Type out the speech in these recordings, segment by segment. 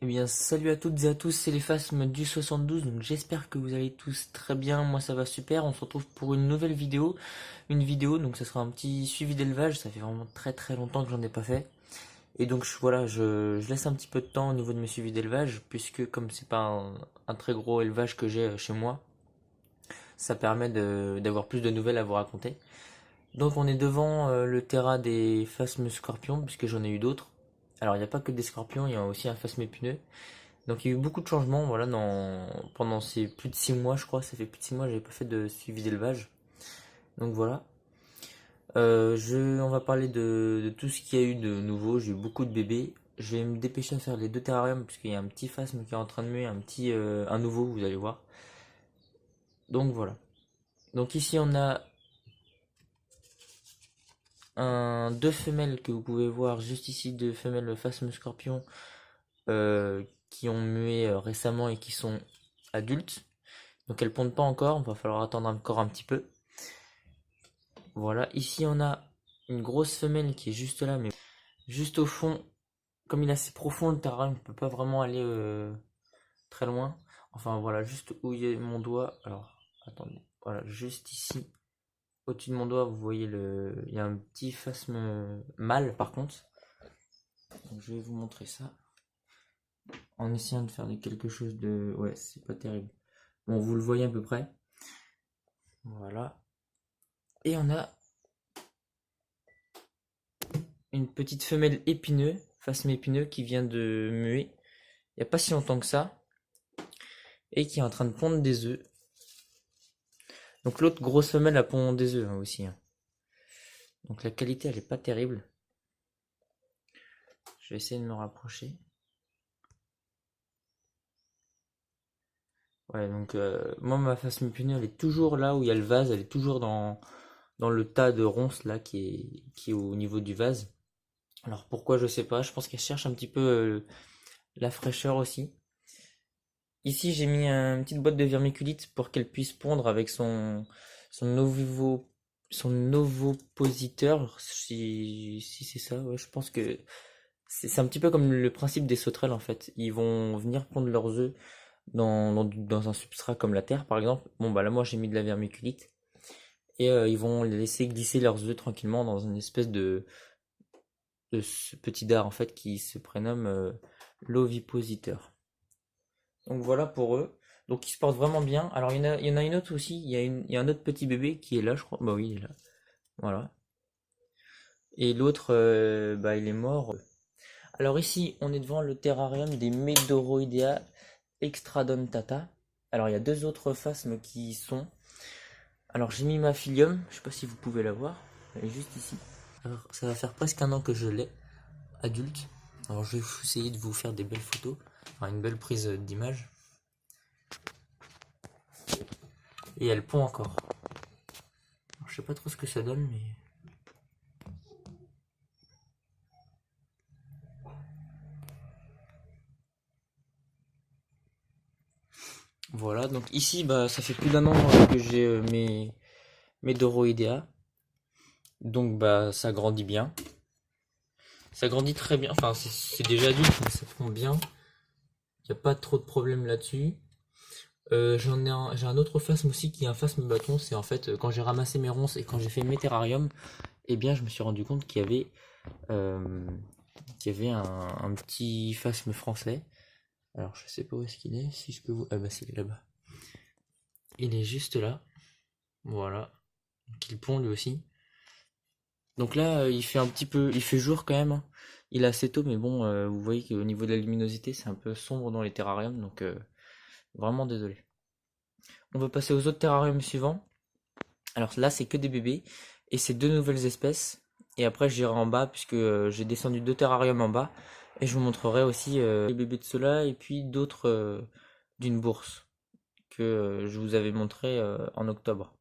Eh bien, salut à toutes et à tous, c'est les Phasmes du 72, donc j'espère que vous allez tous très bien, moi ça va super, on se retrouve pour une nouvelle vidéo, donc ça sera un petit suivi d'élevage, ça fait vraiment très très longtemps que j'en ai pas fait, et donc voilà, je laisse un petit peu de temps au niveau de mes suivis d'élevage, puisque comme c'est pas un très gros élevage que j'ai chez moi, ça permet d'avoir plus de nouvelles à vous raconter. Donc on est devant le terrain des Phasmes scorpions, puisque j'en ai eu d'autres. Alors il n'y a pas que des scorpions, il y a aussi un phasme épineux. Donc il y a eu beaucoup de changements voilà, pendant ces plus de 6 mois, je crois. Ça fait plus de 6 mois que j'avais pas fait de suivi d'élevage. Donc voilà. On va parler de tout ce qu'il y a eu de nouveau. J'ai eu beaucoup de bébés. Je vais me dépêcher à faire les deux terrariums parce qu'il y a un petit phasme qui est en train de muer, un nouveau, vous allez voir. Donc voilà. Donc ici on a deux femelles que vous pouvez voir juste ici, deux femelles phasme scorpion qui ont mué récemment et qui sont adultes. Donc elles pondent pas encore, il va falloir attendre encore un petit peu. Voilà, ici on a une grosse femelle qui est juste là, mais juste au fond, comme il est assez profond le terrain, on ne peut pas vraiment aller très loin. Enfin voilà, juste où il y a mon doigt. Alors, attendez, voilà, juste ici, au-dessus de mon doigt, vous voyez il y a un petit phasme mâle par contre. Donc, je vais vous montrer ça en essayant de faire quelque chose de. Ouais, c'est pas terrible. Bon, vous le voyez à peu près. Voilà. Et on a une petite femelle épineux, phasme épineux qui vient de muer il n'y a pas si longtemps que ça et qui est en train de pondre des œufs. Donc l'autre grosse femelle a pondre des œufs aussi, hein. Donc la qualité elle est pas terrible. Je vais essayer de me rapprocher. Ouais, donc moi ma phasme épineux elle est toujours là où il y a le vase, elle est toujours dans le tas de ronces là qui est au niveau du vase. Alors pourquoi je sais pas, je pense qu'elle cherche un petit peu la fraîcheur aussi. Ici, j'ai mis une petite boîte de vermiculite pour qu'elle puisse pondre avec son ovivo, son ovopositeur, si c'est ça. Ouais, je pense que c'est un petit peu comme le principe des sauterelles en fait. Ils vont venir pondre leurs œufs dans un substrat comme la terre par exemple. Bon bah là moi j'ai mis de la vermiculite et ils vont laisser glisser leurs œufs tranquillement dans une espèce de ce petit dard en fait qui se prénomme l'ovipositeur. Donc voilà pour eux. Donc ils se portent vraiment bien. Alors il y en a une autre aussi. Il y a un autre petit bébé qui est là, je crois. Bah oui, il est là. Voilà. Et l'autre, bah il est mort. Alors ici, on est devant le terrarium des Medoroidea extradontata. Alors il y a deux autres phasmes qui y sont. Alors j'ai mis ma filium. Je sais pas si vous pouvez la voir. Elle est juste ici. Alors ça va faire presque un an que je l'ai, adulte. Alors je vais essayer de vous faire des belles photos. Enfin une belle prise d'image. Et elle pond encore. Alors, je sais pas trop ce que ça donne, mais. Voilà, donc ici, bah, ça fait plus d'un an que j'ai mes Doroidea. Donc, bah, ça grandit bien. Ça grandit très bien. Enfin, c'est déjà adulte, mais ça fond bien. Il n'y a pas trop de problème là-dessus. J'ai un autre phasme aussi qui est un phasme bâton. C'est en fait, quand j'ai ramassé mes ronces et quand j'ai fait mes terrariums, eh bien, je me suis rendu compte euh, qu'il y avait un petit phasme français. Alors, je sais pas où est-ce qu'il est. Si je peux vous. Ah, bah, c'est là-bas. Il est juste là. Voilà. Donc, il pond lui aussi. Donc là, il fait un petit peu, il fait jour quand même, hein. Il est assez tôt, mais bon, vous voyez qu'au niveau de la luminosité, c'est un peu sombre dans les terrariums, donc vraiment désolé. On va passer aux autres terrariums suivants. Alors là, c'est que des bébés, et c'est deux nouvelles espèces. Et après, j'irai en bas, puisque j'ai descendu deux terrariums en bas, et je vous montrerai aussi les bébés de ceux-là, et puis d'autres d'une bourse que je vous avais montré en octobre,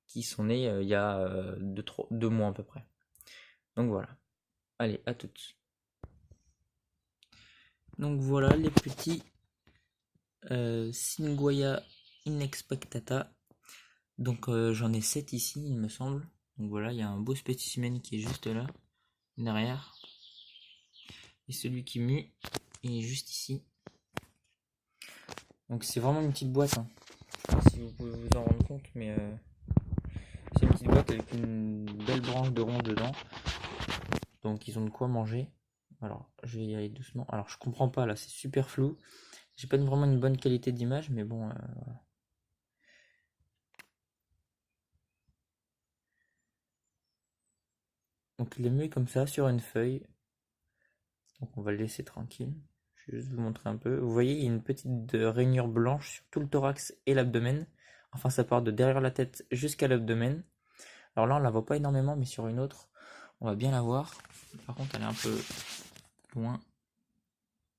qui sont nés il y a 2 mois à peu près. Donc voilà. Allez, à toutes. Donc voilà les petits Singoya inexpectata. Donc j'en ai 7 ici, il me semble. Donc voilà, il y a un beau spécimen qui est juste là, derrière. Et celui qui mue. il est juste ici. Donc c'est vraiment une petite boîte, hein. Je sais pas si vous pouvez vous en rendre compte, mais c'est une petite boîte avec une belle branche de rond dedans. Donc ils ont de quoi manger. Alors je vais y aller doucement. Alors je comprends pas là, c'est super flou. J'ai pas vraiment une bonne qualité d'image, mais bon. Voilà. Donc il est mis comme ça sur une feuille. Donc on va le laisser tranquille. Je vais juste vous montrer un peu. Vous voyez, il y a une petite rainure blanche sur tout le thorax et l'abdomen. Enfin, ça part de derrière la tête jusqu'à l'abdomen. Alors là, on la voit pas énormément, mais sur une autre, on va bien la voir. Par contre, elle est un peu loin.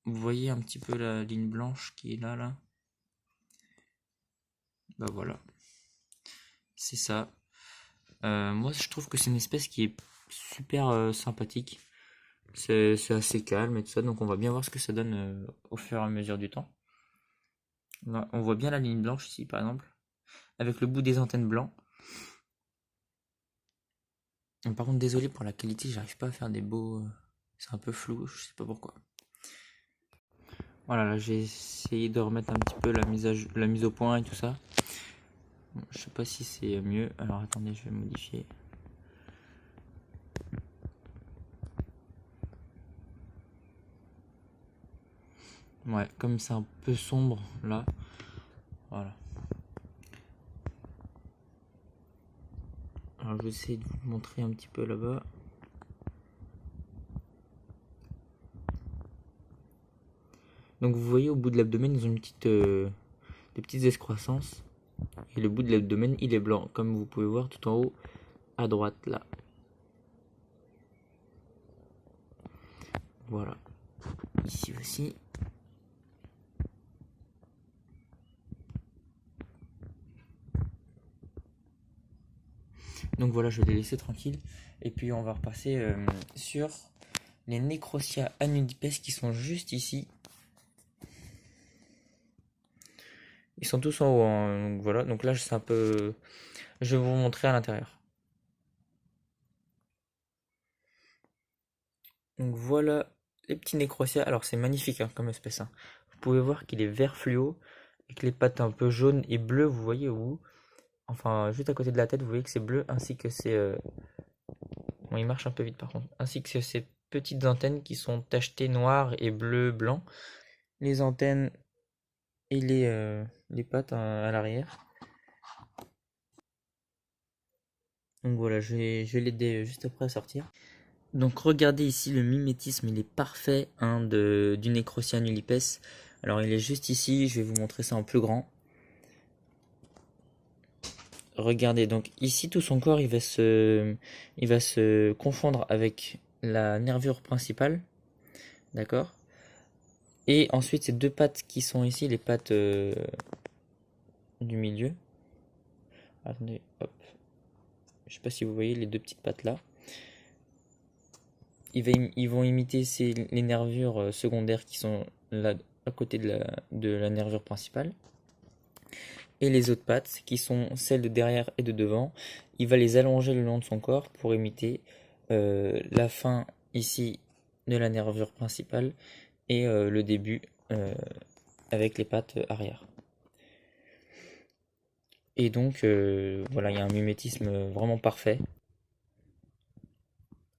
Vous voyez un petit peu la ligne blanche qui est là, là. Bah voilà, c'est ça. Moi, je trouve que c'est une espèce qui est super sympathique. C'est assez calme et tout ça, donc on va bien voir ce que ça donne au fur et à mesure du temps. Là, on voit bien la ligne blanche ici, par exemple, avec le bout des antennes blancs. Par contre, désolé pour la qualité, j'arrive pas à faire des beaux. C'est un peu flou, je sais pas pourquoi. Voilà, là j'ai essayé de remettre un petit peu la mise au point et tout ça. Bon, je sais pas si c'est mieux. Alors attendez, je vais modifier. Ouais, comme c'est un peu sombre là. Voilà. Alors je vais essayer de vous montrer un petit peu là-bas. Donc vous voyez au bout de l'abdomen, ils ont des petites excroissances. Et le bout de l'abdomen, il est blanc, comme vous pouvez voir tout en haut à droite là. Voilà. Ici aussi. Donc voilà, je vais les laisser tranquilles. Et puis on va repasser sur les Necrosia annulipes qui sont juste ici. Ils sont tous en haut, hein. Donc voilà, donc là c'est un peu. Je vais vous montrer à l'intérieur. Donc voilà les petits Necrosia. Alors c'est magnifique hein, comme espèce, hein. Vous pouvez voir qu'il est vert fluo, avec les pattes un peu jaunes et bleues, vous voyez au bout. Enfin, juste à côté de la tête, vous voyez que c'est bleu, ainsi que ces. Bon, il marche un peu vite par contre. Ainsi que ces petites antennes qui sont tachetées noir et bleu, blanc. Les antennes et les pattes à l'arrière. Donc voilà, je vais l'aider juste après à sortir. Donc regardez ici, le mimétisme, il est parfait hein, du Necrosia annulipes. Alors il est juste ici, je vais vous montrer ça en plus grand. Regardez, donc ici tout son corps il va se confondre avec la nervure principale, d'accord? Et ensuite ces deux pattes qui sont ici, les pattes du milieu. Attendez, hop. Je sais pas si vous voyez les deux petites pattes là. Ils vont imiter les nervures secondaires qui sont là à côté de la nervure principale. Et les autres pattes, qui sont celles de derrière et de devant, il va les allonger le long de son corps pour imiter la fin ici de la nervure principale et le début avec les pattes arrière. Et donc voilà, il y a un mimétisme vraiment parfait.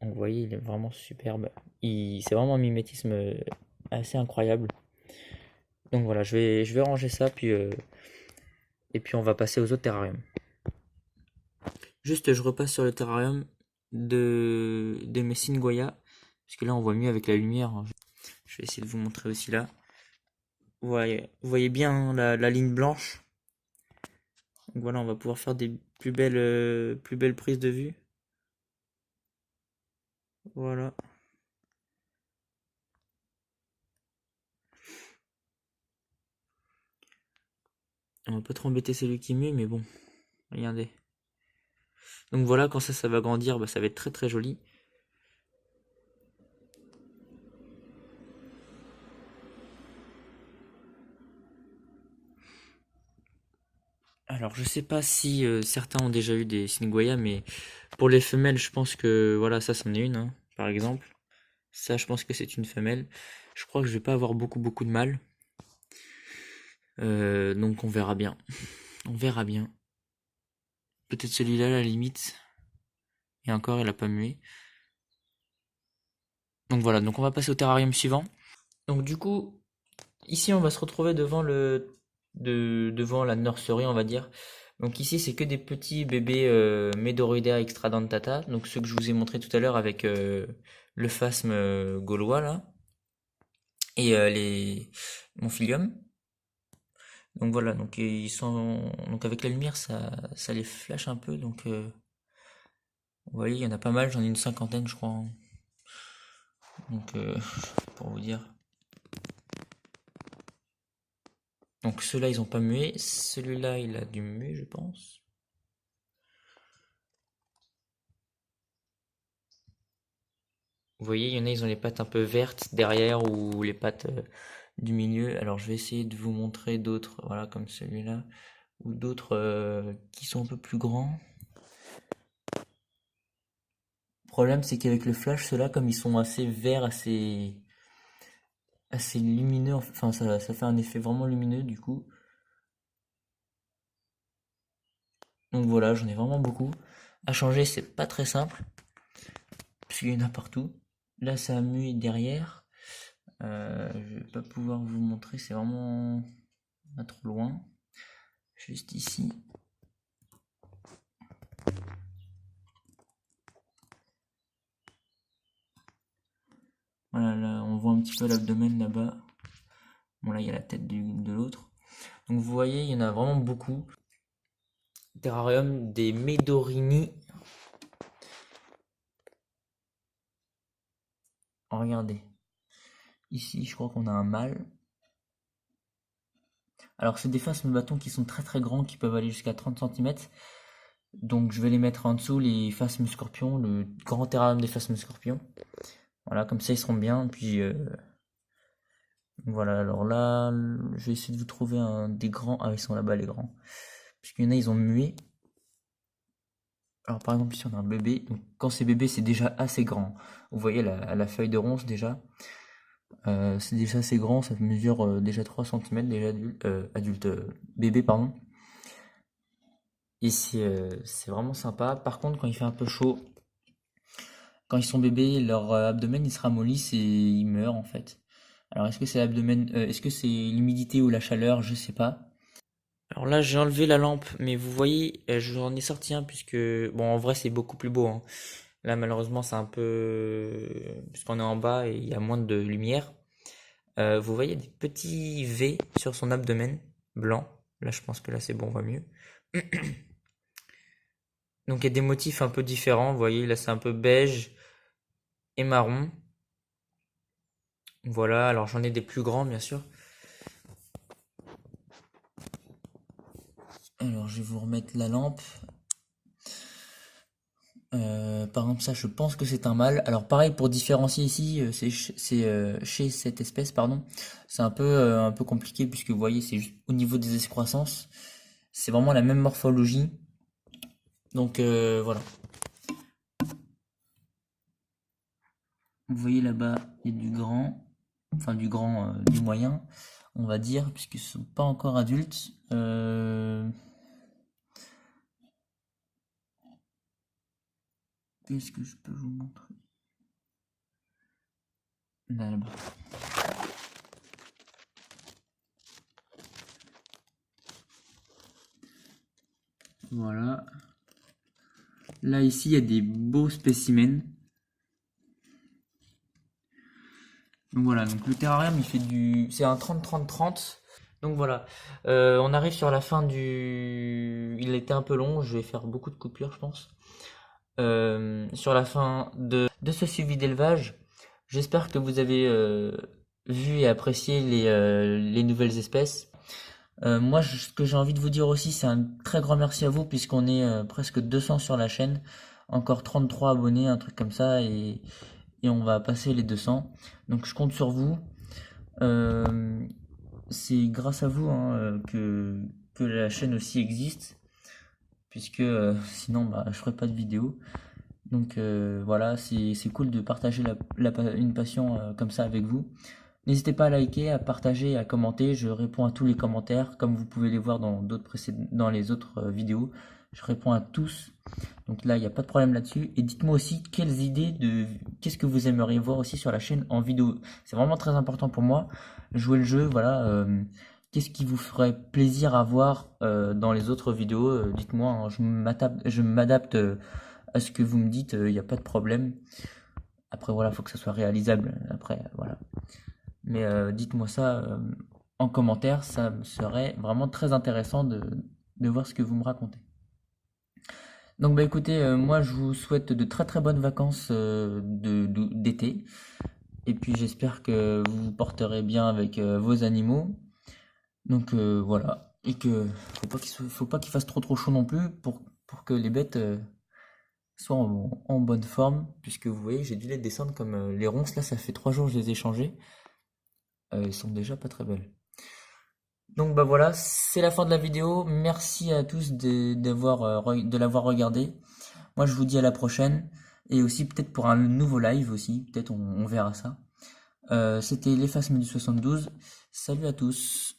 Donc vous voyez, il est vraiment superbe. C'est vraiment un mimétisme assez incroyable. Donc voilà, je vais ranger ça, et puis on va passer aux autres terrariums. Juste, je repasse sur le terrarium de mes Goya, parce que là on voit mieux avec la lumière, hein. Je vais essayer de vous montrer aussi là. Vous voyez bien hein, la ligne blanche. Donc voilà, on va pouvoir faire des plus belles prises de vue. Voilà. On va pas trop embêter celui qui mue, mais bon, regardez. Donc voilà, quand ça va grandir, bah, ça va être très très joli. Alors je sais pas si certains ont déjà eu des Goya, mais pour les femelles, je pense que voilà, ça c'en est une, hein, par exemple. Ça, je pense que c'est une femelle. Je crois que je vais pas avoir beaucoup de mal. Donc on verra bien. On verra bien. Peut-être celui-là, à la limite. Et encore, il a pas mué. Donc voilà, donc on va passer au terrarium suivant. Donc du coup, ici on va se retrouver devant la nurserie, on va dire. Donc ici c'est que des petits bébés Medoridea extradentata, donc ceux que je vous ai montré tout à l'heure avec le phasme gaulois là et les Monfilium. Donc voilà, donc ils sont donc avec la lumière ça les flash un peu donc vous voyez, il y en a pas mal, j'en ai une cinquantaine je crois, hein. Donc pour vous dire. Donc ceux-là ils ont pas mué, celui-là il a dû muer je pense. Vous voyez, il y en a, ils ont les pattes un peu vertes derrière ou les pattes du milieu. Alors je vais essayer de vous montrer d'autres, voilà, comme celui-là, ou d'autres qui sont un peu plus grands. Le problème, c'est qu'avec le flash, ceux-là, comme ils sont assez verts, assez lumineux, enfin ça fait un effet vraiment lumineux du coup. Donc voilà, j'en ai vraiment beaucoup. À changer, c'est pas très simple, puisqu'il y en a partout. Là, ça a mué derrière. Je vais pas pouvoir vous montrer, c'est vraiment pas trop loin. Juste ici. Voilà, là, on voit un petit peu l'abdomen là-bas. Bon, là, il y a la tête de l'autre. Donc, vous voyez, il y en a vraiment beaucoup. Terrarium des Medorini. Oh, regardez. Ici, je crois qu'on a un mâle. Alors, c'est des phasmes bâtons qui sont très grands, qui peuvent aller jusqu'à 30 centimètres. Donc, je vais les mettre en dessous, les phasmes scorpions, le grand terrarium des phasmes scorpions. Voilà, comme ça, ils seront bien. Puis, voilà, alors là, je vais essayer de vous trouver un des grands. Ah, ils sont là-bas, les grands. Puisqu'il y en a, ils ont mué. Alors par exemple ici on a un bébé, donc quand c'est bébé c'est déjà assez grand. Vous voyez la feuille de ronce déjà, c'est déjà assez grand, ça mesure déjà 3 centimètres déjà adulte, bébé pardon. Et c'est vraiment sympa. Par contre quand il fait un peu chaud, quand ils sont bébés, leur abdomen il se ramollissent et ils meurent en fait. Alors est-ce que c'est l'abdomen, est-ce que c'est l'humidité ou la chaleur, je sais pas. Alors là, j'ai enlevé la lampe, mais vous voyez, j'en ai sorti un puisque, bon, en vrai, c'est beaucoup plus beau, hein. Là, malheureusement, c'est un peu, puisqu'on est en bas et il y a moins de lumière. Vous voyez des petits V sur son abdomen blanc. Là, je pense que là, c'est bon, on voit mieux. Donc, il y a des motifs un peu différents. Vous voyez, là, c'est un peu beige et marron. Voilà. Alors, j'en ai des plus grands, bien sûr. Alors, je vais vous remettre la lampe. Par exemple, ça, je pense que c'est un mâle. Alors, pareil pour différencier ici, chez cette espèce, pardon, c'est un peu compliqué puisque vous voyez, c'est juste au niveau des excroissances, c'est vraiment la même morphologie. Donc voilà. Vous voyez là-bas, il y a du grand, enfin du moyen, on va dire, puisqu'ils sont pas encore adultes. Qu'est-ce que je peux vous montrer? Là-bas. Voilà. Là, ici, il y a des beaux spécimens. Donc voilà, donc le terrarium, c'est un 30-30-30. Donc voilà, on arrive sur la fin du... Il était un peu long, je vais faire beaucoup de coupures, je pense. Sur la fin de ce suivi d'élevage. J'espère que vous avez vu et apprécié les nouvelles espèces. Moi, ce que j'ai envie de vous dire aussi, c'est un très grand merci à vous, puisqu'on est presque 200 sur la chaîne. Encore 33 abonnés, un truc comme ça, et on va passer les 200. Donc je compte sur vous. Euh, c'est grâce à vous hein, que la chaîne aussi existe, puisque sinon bah, je ferais pas de vidéo. Donc voilà, c'est cool de partager une passion comme ça avec vous. N'hésitez pas à liker, à partager, à commenter. Je réponds à tous les commentaires, comme vous pouvez les voir dans les autres vidéos. Je réponds à tous. Donc là, il n'y a pas de problème là-dessus. Et dites-moi aussi qu'est-ce que vous aimeriez voir aussi sur la chaîne en vidéo. C'est vraiment très important pour moi. Jouer le jeu, voilà. Qu'est-ce qui vous ferait plaisir à voir dans les autres vidéos? Dites-moi, hein, je m'adapte à ce que vous me dites. Il n'y a pas de problème. Après, voilà, il faut que ça soit réalisable. Après, voilà. Mais dites-moi ça en commentaire. Ça me serait vraiment très intéressant de voir ce que vous me racontez. Donc bah écoutez, moi je vous souhaite de très très bonnes vacances d'été. Et puis j'espère que vous vous porterez bien avec vos animaux. Donc voilà. Et que faut pas qu'il fasse trop chaud non plus pour que les bêtes soient en bonne forme. Puisque vous voyez, j'ai dû les descendre comme les ronces. Là, ça fait 3 jours que je les ai changées. Elles sont déjà pas très belles. Donc bah voilà, c'est la fin de la vidéo. Merci à tous de l'avoir regardé. Moi, je vous dis à la prochaine. Et aussi peut-être pour un nouveau live aussi. Peut-être on verra ça. C'était l'effacement du 72. Salut à tous.